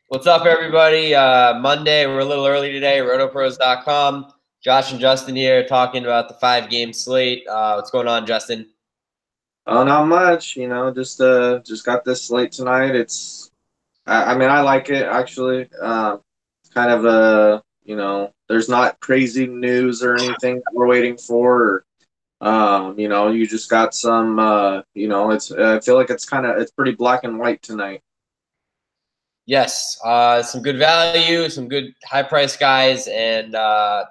What's up, everybody? Monday, we're a little early today. RotoPros.com. Josh and Justin here talking about the 5-game slate. What's going on, Justin? Oh, not much, just got this slate tonight. I like it actually. It's kind of there's not crazy news or anything that we're waiting for. You just got some, I feel like it's pretty black and white tonight. Yes, some good value, some good high-price guys, and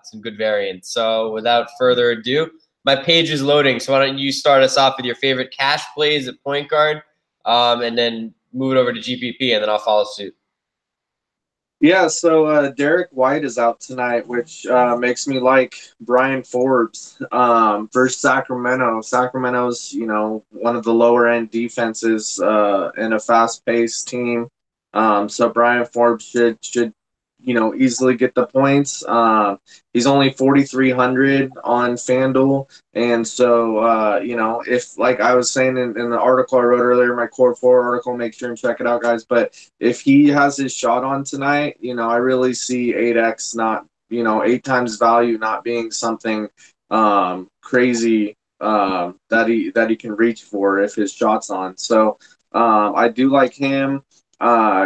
some good variants. So without further ado, my page is loading. So why don't you start us off with your favorite cash plays at point guard, and then move it over to GPP, and then I'll follow suit. Yeah, so Derek White is out tonight, which makes me like Brian Forbes versus Sacramento. Sacramento's, one of the lower end defenses in a fast paced team. So Brian Forbes should easily get the points. He's only 4,300 on FanDuel, and so if like I was saying in the article I wrote earlier, my Core 4 article, make sure and check it out, guys. But if he has his shot on tonight, I really see 8x not 8 times value not being something crazy that he can reach for if his shot's on. So I do like him.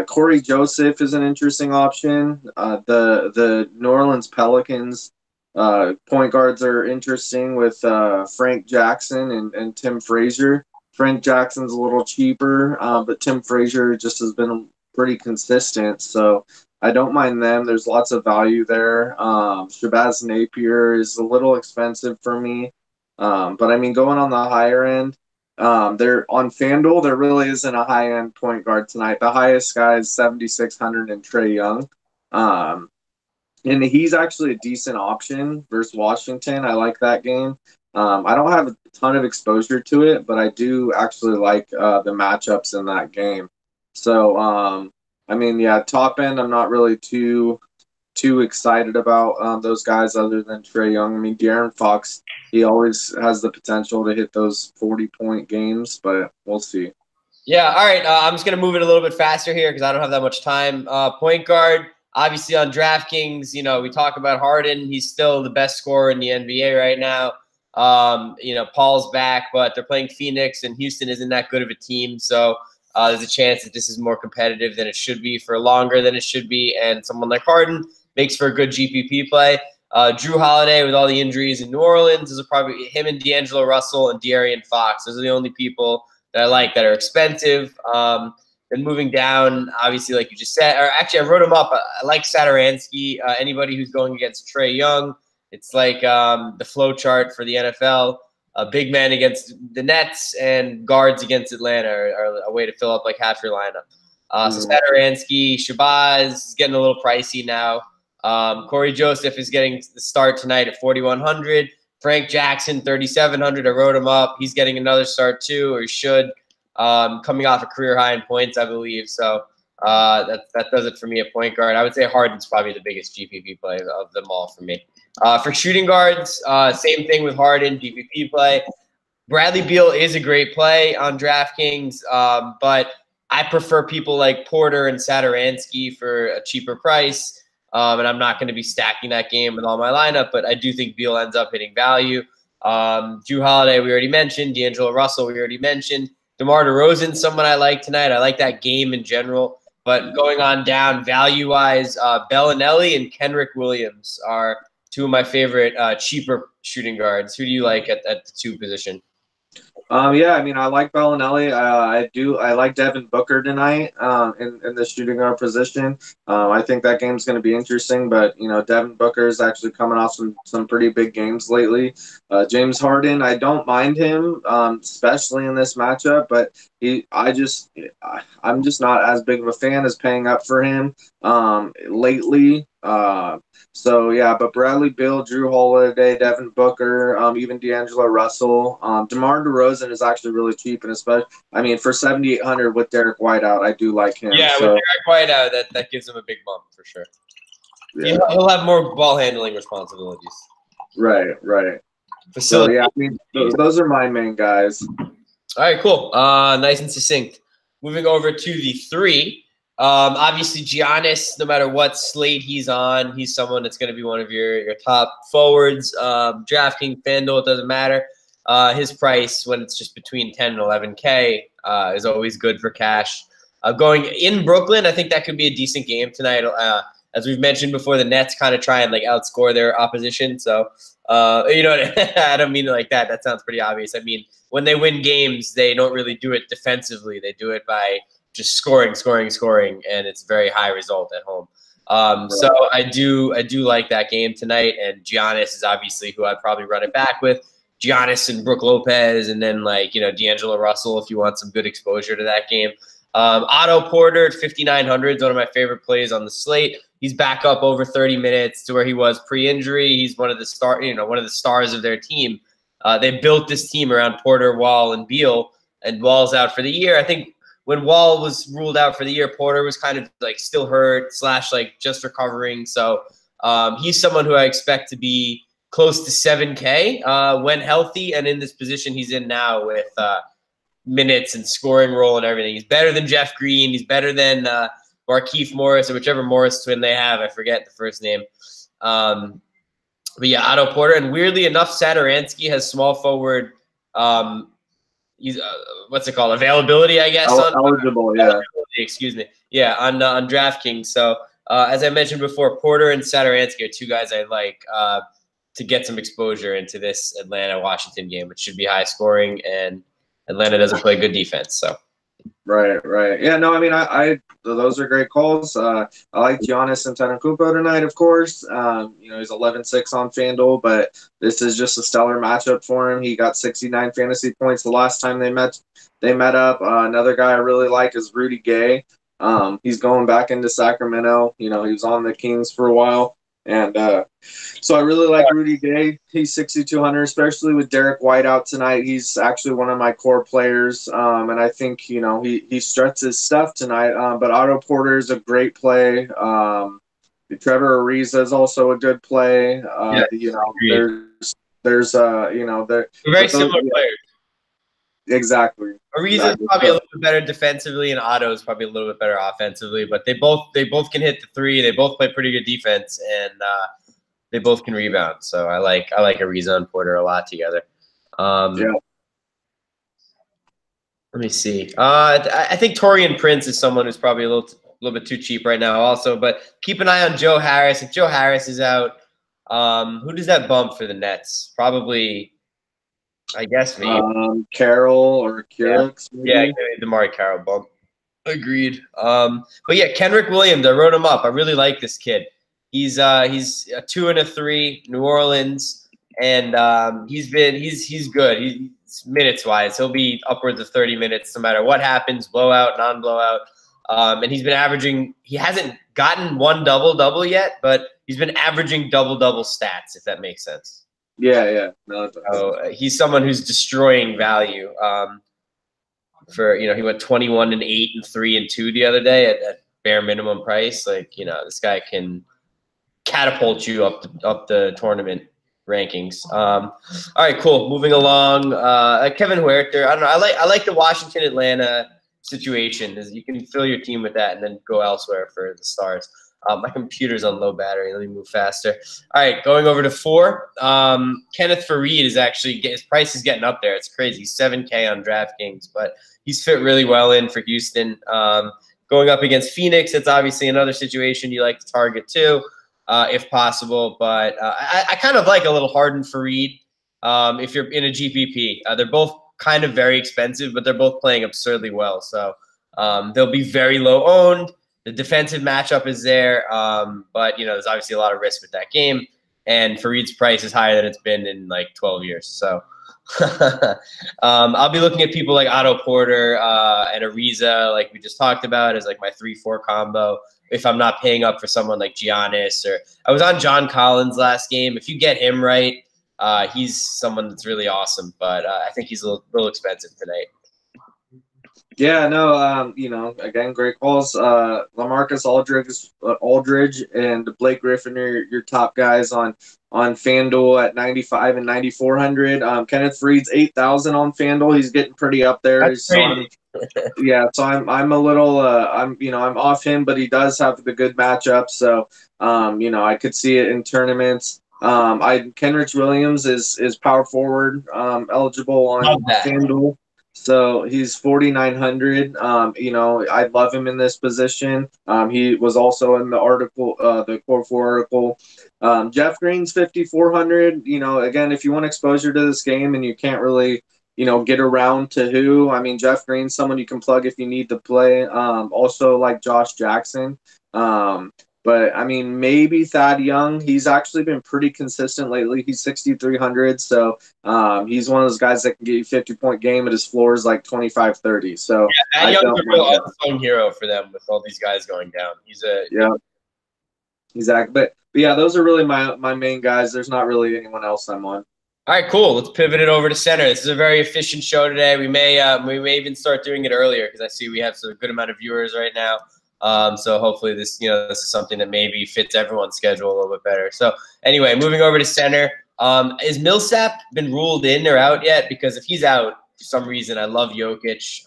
Corey Joseph is an interesting option. The New Orleans Pelicans point guards are interesting with Frank Jackson and Tim Frazier. Frank Jackson's a little cheaper, but Tim Frazier just has been pretty consistent, so I don't mind them. There's lots of value there. Shabazz Napier is a little expensive for me, but I mean, going on the higher end, they're on FanDuel. There really isn't a high end point guard tonight. The highest guy is 7,600 and Trae Young, and he's actually a decent option versus Washington. I like that game. I don't have a ton of exposure to it, but I do actually like the matchups in that game. So, I mean, yeah, top end, I'm not really too excited about those guys other than Trae Young. I mean, De'Aaron Fox, he always has the potential to hit those 40-point games, but we'll see. Yeah, all right. I'm just going to move it a little bit faster here because I don't have that much time. Point guard, obviously on DraftKings, we talk about Harden. He's still the best scorer in the NBA right now. Paul's back, but they're playing Phoenix, and Houston isn't that good of a team. So there's a chance that this is more competitive than it should be for longer than it should be. And someone like Harden makes for a good GPP play. Drew Holiday, with all the injuries in New Orleans, is probably him and D'Angelo Russell and De'Aaron Fox. Those are the only people that I like that are expensive. Then moving down, obviously, like you just said, or actually, I wrote him up. I like Satoransky. Anybody who's going against Trae Young, it's like the flow chart for the NFL. Big man against the Nets and guards against Atlanta are a way to fill up like half your lineup. So Satoransky, Shabazz is getting a little pricey now. Corey Joseph is getting the start tonight at 4,100. Frank Jackson, 3,700. I wrote him up. He's getting another start too, or he should. Coming off a career high in points, I believe. So that does it for me at point guard. I would say Harden's probably the biggest GPP play of them all for me. For shooting guards, same thing with Harden, GPP play. Bradley Beal is a great play on DraftKings, but I prefer people like Porter and Satoransky for a cheaper price. And I'm not going to be stacking that game with all my lineup, but I do think Beal ends up hitting value. Drew Holiday, we already mentioned. D'Angelo Russell, we already mentioned. DeMar DeRozan, someone I like tonight. I like that game in general. But going on down, value-wise, Bellinelli and Kenrick Williams are two of my favorite cheaper shooting guards. Who do you like at the 2 position? Yeah, I mean, I like Bellinelli. I like Devin Booker tonight in the shooting guard position. I think that game's going to be interesting, but Devin Booker is actually coming off some pretty big games lately. James Harden, I don't mind him, especially in this matchup, but I'm just not as big of a fan as paying up for him lately. So yeah, but Bradley Beal, Drew Holiday, Devin Booker, even D'Angelo Russell, DeMar DeRozan is actually really cheap, and especially, I mean, for 7,800 with Derek White out, I do like him. Yeah, with Derek White out, that gives him a big bump for sure. Yeah. He'll have more ball handling responsibilities. Right. So yeah, I mean, those are my main guys. All right, cool. Nice and succinct. Moving over to the 3. Obviously, Giannis, no matter what slate he's on, he's someone that's going to be one of your top forwards. DraftKings, FanDuel, it doesn't matter. His price, when it's just between 10 and 11K, is always good for cash. Going in Brooklyn, I think that could be a decent game tonight. As we've mentioned before, the Nets kind of try and like outscore their opposition. So, you know, I don't mean it like that. That sounds pretty obvious. I mean, when they win games, they don't really do it defensively. They do it by just scoring, and it's very high result at home. So I do like that game tonight, and Giannis is obviously who I'd probably run it back with. Giannis and Brook Lopez, and then like, you know, D'Angelo Russell if you want some good exposure to that game. Otto Porter at 5,900 is one of my favorite plays on the slate. He's back up over 30 minutes to where he was pre-injury. He's one of the stars of their team. They built this team around Porter, Wall, and Beal, and Wall's out for the year. I think when Wall was ruled out for the year, Porter was kind of like still hurt / like just recovering. So he's someone who I expect to be close to 7K when healthy, and in this position he's in now with minutes and scoring role and everything. He's better than Jeff Green. He's better than Markieff Morris, or whichever Morris twin they have. I forget the first name. But yeah, Otto Porter. And weirdly enough, Satoransky has small forward he's what's it called? Availability, I guess. Eligible, yeah. Excuse me. Yeah, on DraftKings. So as I mentioned before, Porter and Satoransky are two guys I like to get some exposure into this Atlanta-Washington game, which should be high scoring, and Atlanta doesn't play good defense. So. Right. Yeah, no, I mean, I those are great calls. I like Giannis Antetokounmpo tonight, of course. You know, he's 11-6 on FanDuel, but this is just a stellar matchup for him. He got 69 fantasy points the last time they met up. Another guy I really like is Rudy Gay. He's going back into Sacramento. You know, he was on the Kings for a while. And so I really like Rudy Gay. He's 6,200, especially with Derek White out tonight. He's actually one of my core players, and I think, you know, he struts his stuff tonight. But Otto Porter is a great play. Trevor Ariza is also a good play. You know, there's you know, they're very similar players. Exactly. Ariza is probably a little bit better defensively, and Otto is probably a little bit better offensively. But they both can hit the three. They both play pretty good defense, and they both can rebound. So I like Ariza and Porter a lot together. Yeah. Let me see. I think Taurean Prince is someone who's probably a little bit too cheap right now, also. But keep an eye on Joe Harris. If Joe Harris is out, who does that bump for the Nets? Probably. I guess me. Carroll or Keurig. Yeah, DeMar Carroll bump. Agreed. But yeah, Kenrick Williams, I wrote him up. I really like this kid. He's a 2 and a 3, New Orleans, and he's good. He's minutes wise. He'll be upwards of 30 minutes no matter what happens, blowout, non-blowout. And he's been averaging. He hasn't gotten one double yet, but he's been averaging double stats, if that makes sense. Yeah. No, so he's someone who's destroying value. For, you know, he went 21 and 8 and 3 and 2 the other day at bare minimum price. Like, you know, this guy can catapult you up the tournament rankings. All right, cool. Moving along, Kevin Huerter. I don't know. I like the Washington Atlanta situation. Is you can fill your team with that and then go elsewhere for the stars. My computer's on low battery. Let me move faster. All right, going over to 4. Kenneth Faried is actually, his price is getting up there. It's crazy. 7K on DraftKings, but he's fit really well in for Houston. Going up against Phoenix, it's obviously another situation you like to target too, if possible. But I kind of like a little Harden Faried if you're in a GPP. They're both kind of very expensive, but they're both playing absurdly well. So they'll be very low owned. The defensive matchup is there, but, you know, there's obviously a lot of risk with that game, and Fareed's price is higher than it's been in like 12 years. So I'll be looking at people like Otto Porter and Ariza, like we just talked about, as like my 3-4 combo. If I'm not paying up for someone like Giannis, or I was on John Collins last game. If you get him right, he's someone that's really awesome, but I think he's a little expensive tonight. Yeah, no, again, great calls. LaMarcus Aldridge and Blake Griffin are your top guys on FanDuel at 95 and 9,400. Kenneth Faried's 8,000 on FanDuel. He's getting pretty up there. That's crazy. So I'm a little I'm off him, but he does have the good matchup. So I could see it in tournaments. Kenrich Williams is power forward eligible on FanDuel. So he's 4,900. I love him in this position. He was also in the article, the Core 4 article. Jeff Green's 5,400. Again, if you want exposure to this game and you can't really, get around to who, I mean, Jeff Green's someone you can plug if you need to play. Also like Josh Jackson. But I mean, maybe Thad Young. He's actually been pretty consistent lately. He's 6,300. So he's one of those guys that can get you 50-point game, and his floor is like 25-30. So yeah, Thad Young's a real unsung hero for them with all these guys going down. Exactly. But yeah, those are really my main guys. There's not really anyone else I'm on. All right, cool. Let's pivot it over to center. This is a very efficient show today. We may even start doing it earlier because I see we have a good amount of viewers right now. So hopefully this is something that maybe fits everyone's schedule a little bit better. So anyway, moving over to center. Is Millsap been ruled in or out yet? Because if he's out for some reason, I love Jokic.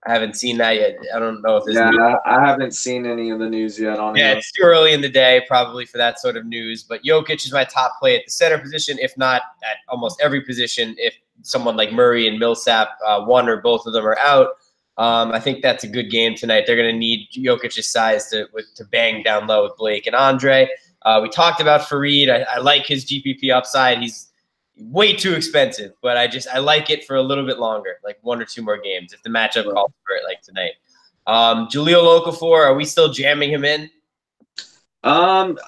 I haven't seen that yet. I don't know if there's I haven't seen any of the news yet on him. It's too early in the day probably for that sort of news. But Jokic is my top play at the center position, if not at almost every position. If someone like Murray and Millsap, one or both of them are out, I think that's a good game tonight. They're going to need Jokic's size to bang down low with Blake and Andre. We talked about Faried. I like his GPP upside. He's way too expensive, but I like it for a little bit longer, like 1 or 2 more games if the matchup calls for it, like tonight. Jahlil Okafor, are we still jamming him in?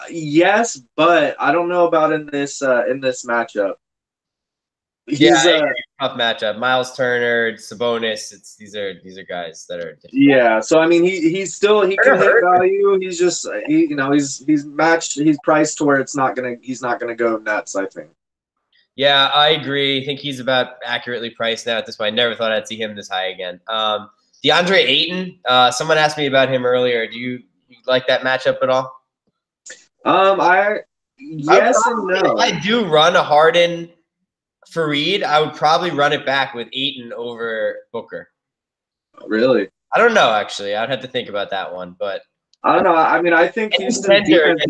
Yes, but I don't know about in this matchup. He's a tough matchup. Miles Turner, Sabonis. These are guys that are difficult. Yeah. So I mean, he can hit value. He's just he's matched. He's priced to where he's not gonna go nuts, I think. Yeah, I agree. I think he's about accurately priced now at this point. I never thought I'd see him this high again. DeAndre Ayton. Someone asked me about him earlier. Do you like that matchup at all? Yes and no. If I do run a Harden Faried, I would probably run it back with Ayton over Booker. Really? I don't know, actually. I'd have to think about that one, but I don't know. I mean, I think Houston defense,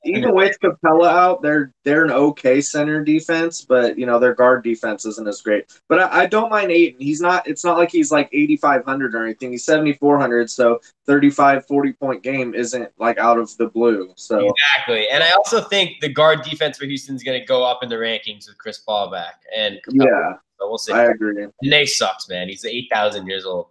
even with Capella out, they're an okay center defense, but their guard defense isn't as great. But I don't mind Ayton. It's not like he's like 8,500 or anything. He's 7,400, so 35, 40-point game isn't like out of the blue. So exactly. And I also think the guard defense for Houston's going to go up in the rankings with Chris Paul back and Capella. Yeah, so we'll see. I agree. Ney sucks, man. He's 8,000 years old.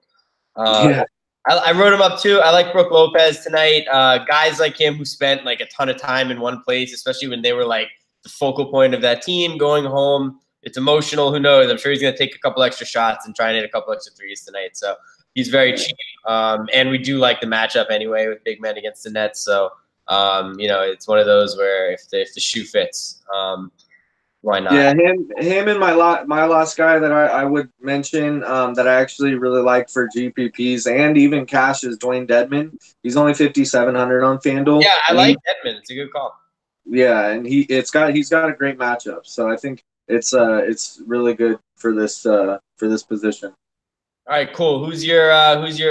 Yeah. I wrote him up too. I like Brook Lopez tonight. Guys like him who spent like a ton of time in one place, especially when they were like the focal point of that team going home. It's emotional. Who knows? I'm sure he's going to take a couple extra shots and try and hit a couple extra threes tonight. So he's very cheap. And we do like the matchup anyway with big men against the Nets. So, it's one of those where if the shoe fits, why not? Yeah, him and my last guy that I would mention that I actually really like for GPPs and even cash is Dwayne Dedman. He's only 5,700 on FanDuel. Yeah, I like Dedman. It's a good call. Yeah, and he's got a great matchup. So I think it's really good for this position. All right, cool. Who's your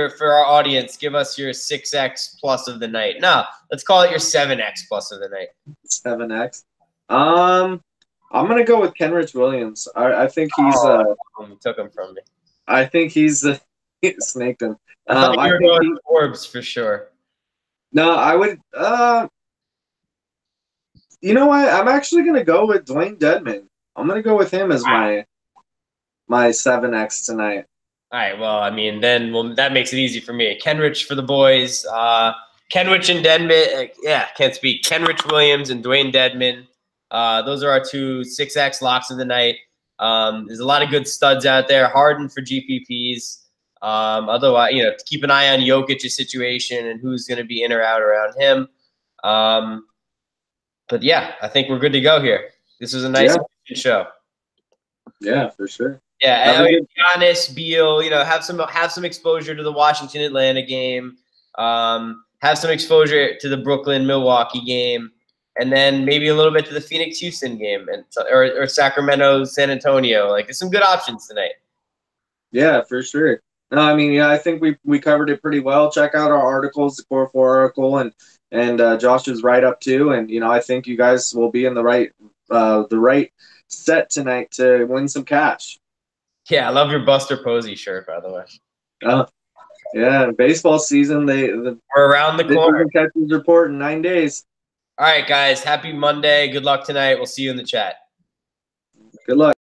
for our audience? Give us your 6x plus of the night. No, let's call it your 7x plus of the night. 7x. I'm gonna go with Kenrich Williams. I think he's you took him from me. I think he's snaked him. I thought you were going Forbes for sure. No, I would. You know what? I'm actually gonna go with Dwayne Dedman. I'm gonna go with him as my 7x tonight. All right. Well, I mean, that makes it easy for me. Kenrich for the boys. Kenrich and Dedman. Yeah, can't speak. Kenrich Williams and Dwayne Dedman. Those are our 2 6x locks of the night. There's a lot of good studs out there. Harden for GPPs. Otherwise, keep an eye on Jokic's situation and who's going to be in or out around him. But yeah, I think we're good to go here. This was a nice show. Yeah, for sure. Yeah, Have a good. Giannis, Beal, have some exposure to the Washington Atlanta game. Have some exposure to the Brooklyn Milwaukee game, and then maybe a little bit to the Phoenix Houston game, or Sacramento San Antonio. Like, there's some good options tonight. Yeah, for sure. No, I mean, yeah, I think we covered it pretty well. Check out our articles, the Core 4 article, and Josh's write up too. And I think you guys will be in the right set tonight to win some cash. Yeah, I love your Buster Posey shirt, by the way. Yeah, baseball season. We're around the corner. Catches report in 9 days. All right, guys. Happy Monday. Good luck tonight. We'll see you in the chat. Good luck.